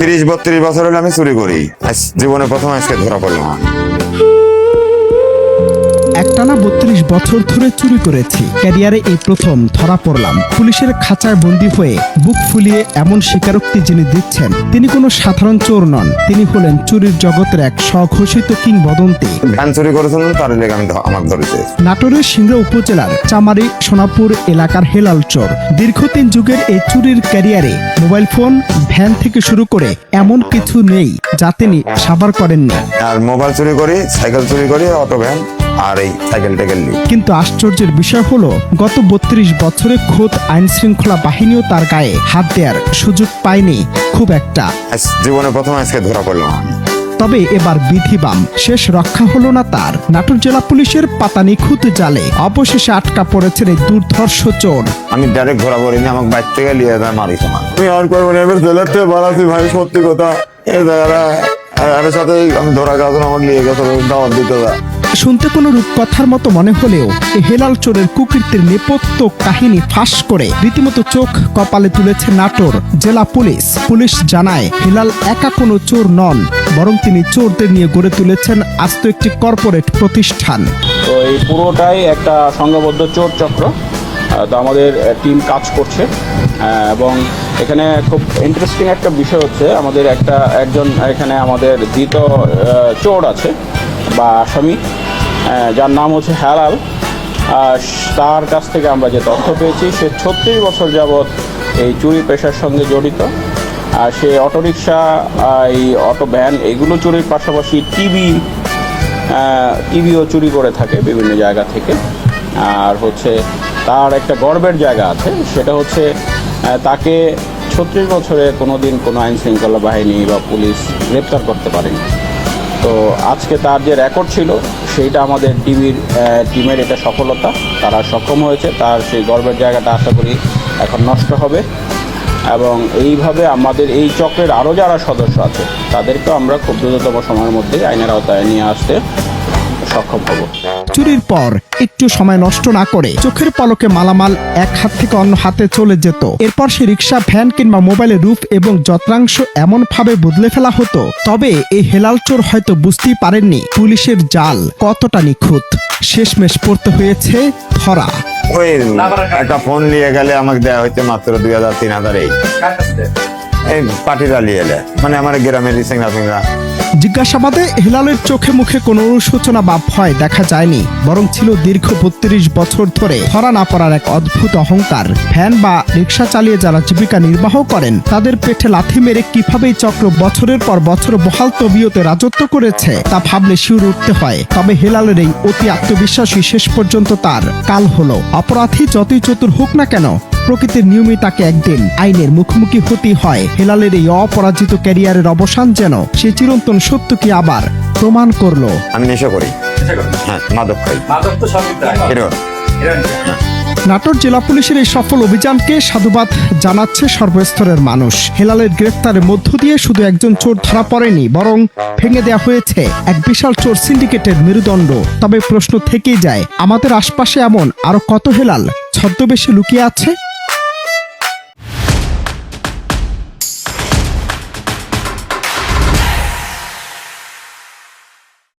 30-32 বছর হলে আমি চুরি করি, জীবনে প্রথম আজকে ধরা পড়লাম। একটানা 32 বছর ধরে চুরি করেছি, ক্যারিয়ারে এই প্রথম ধরা পড়লাম। পুলিশের খাঁচায় বন্দী হয়ে বুক ফুলিয়ে এমন স্বীকারোক্তি যিনি দিচ্ছেন, তিনি কোনো সাধারণ চোর নন, তিনি হলেন চুরির জগতের এক স্বঘোষিত কিংবদন্তি। ভ্যান চুরি করেছিলেন, তার লেগে আমাকে ধরেছে। নাটোরের সিংড়া উপজেলার চামারি সোনাপুর এলাকার হেলাল চোর দীর্ঘ 3 যুগের এই চুরির ক্যারিয়ারে মোবাইল ফোন, ভ্যান থেকে শুরু করে এমন কিছু নেই যা তিনি সাবার করেননি। আর মোবাইল চুরি করি, সাইকেল চুরি করি, অটো ভ্যান আর এই সাইকেল টেকেল নিই। কিন্তু আশ্চর্যের বিষয় হলো, গত 32 বছরে খোদ আইন শৃঙ্খলা বাহিনীও তার গায়ে হাত দেওয়ার সুযোগ পায়নি খুব একটা। জীবনে প্রথম আজকে ধরা পড়লাম। তবে এবার বিধিবাম, শেষ রক্ষা হলো না তার। নাটোর জেলা পুলিশের পাতা নিখুঁত জালে অবশেষে আটকা পড়েছেন এই দুর্ধর্ষ চোর। আমি ডাইরেক্ট ধরা পড়িনি, আমাকে বাইক থেকে নিয়ে যায় মারিছে। আমি আর করবো না, এবার জেলার থেকে বাড়াচ্ছি ভাই, সত্যি কথা। এই জায়গাটা সাথে আমি ধরা গেছে, আমাকে নিয়ে গেছে দাওয়াত দিতে যায়। শুনতে কোনো রূপকথার মতো মনে হলেও এই হেলাল চোরের কুকীর্তির নেপথ্য কাহিনী ফাঁস করে রীতিমতো চোখ কপালে তুলেছে নাটোর জেলা পুলিশ। পুলিশ জানায়, হেলাল একা কোনো চোর নন, বরং তিনি চোরদের নিয়ে গড়ে তুলেছেন আস্ত একটি কর্পোরেট প্রতিষ্ঠান। তো এই পুরোটাই একটা সংঘবদ্ধ চোর চক্র। তো আমাদের টিম কাজ করছে এবং এখানে খুব ইন্টারেস্টিং একটা বিষয় হচ্ছে, আমাদের একজন এখানে আমাদের ধৃত চোর আছে বা আসামি, যার নাম হচ্ছে হেলাল। তার কাছ থেকে আমরা যে তথ্য পেয়েছি, সে 36 বছর যাবৎ এই চুরি পেশার সঙ্গে জড়িত। আর সে অটোরিকশা, এই অটো ভ্যান এগুলো চুরির পাশাপাশি টিভিও চুরি করে থাকে বিভিন্ন জায়গা থেকে। আর হচ্ছে তার একটা গর্বের জায়গা আছে, সেটা হচ্ছে তাকে 36 বছরে কোনো দিন কোনো আইন শৃঙ্খলা বাহিনী বা পুলিশ গ্রেপ্তার করতে পারেনি। তো আজকে তার যে রেকর্ড ছিল, সেইটা আমাদের টিমের এটা সফলতা, তারা সক্ষম হয়েছে। তার সেই গর্বের জায়গাটা আশা করি এখন নষ্ট হবে এবং এইভাবে আমাদের এই চক্রের আরও যারা সদস্য আছে তাদেরকেও আমরা খুব দ্রুততম সময়ের মধ্যে আইনের আওতায় নিয়ে আসতে সক্ষম হব। চুরির পর একটু সময় নষ্ট না করে চোখের পলকে মালামাল এক হাত থেকে অন্য হাতে চলে যেত। এরপর সে রিক্সা, ভ্যান কিংবা মোবাইলের রূপ এবং যন্ত্রাংশ এমন ভাবে বদলে ফেলা হতো। তবে এই হেলাল চোর হয়তো বুঝতেই পারেননি পুলিশের জাল কতটা নিখুঁত। শেষমেশ পড়তে হয়েছে ধরা। ওই একটা ফোন নিয়ে গেলে আমাকে দেওয়া হইতে মাত্র 2000-3000। এই পার্টিরা নিয়ে এলে, মানে আমার গ্রামের সিংড়া। জিজ্ঞাসাবাদে হেলালের চোখে মুখে কোনো অনুশোচনা বা ভয় দেখা যায়নি, বরং ছিল দীর্ঘ 32 বছর ধরে ধরা না পড়ার এক অদ্ভুত অহংকার। ভ্যান বা রিক্সা চালিয়ে যারা জীবিকা নির্বাহ করেন, তাদের পেটে লাথি মেরে কিভাবে চক্র বছরের পর বছর বহাল তবিয়তে রাজত্ব করেছে তা ভাবলে শিউরে উঠতে হয়। তবে হেলালের এই অতি আত্মবিশ্বাসী শেষ পর্যন্ত তার কাল হলো। অপরাধী যতই চতুর হোক না কেন, প্রকৃতির নিয়মে তাকে একদিন আইনের মুখোমুখি হতেই হয়। হেলালের এই অপরাজিত ক্যারিয়ারের অবসান যেন সে চিরন্তন সত্য কি আবার প্রমাণ করলো। আমি নেশা করি, হ্যাঁ, মাদক খাই। নাটোর জেলা পুলিশের এই সফল অভিযানকে সাধুবাদ জানাচ্ছে সর্বস্তরের মানুষ। হেলালের গ্রেফতারের মধ্য দিয়ে শুধু একজন চোর ধরা পড়েনি, বরং ভেঙে দেওয়া হয়েছে এক বিশাল চোর সিন্ডিকেটের মেরুদণ্ড। তবে প্রশ্ন থেকেই যায়, আমাদের আশপাশে এমন আরো কত হেলাল ছদ্মবেশে লুকিয়ে আছে?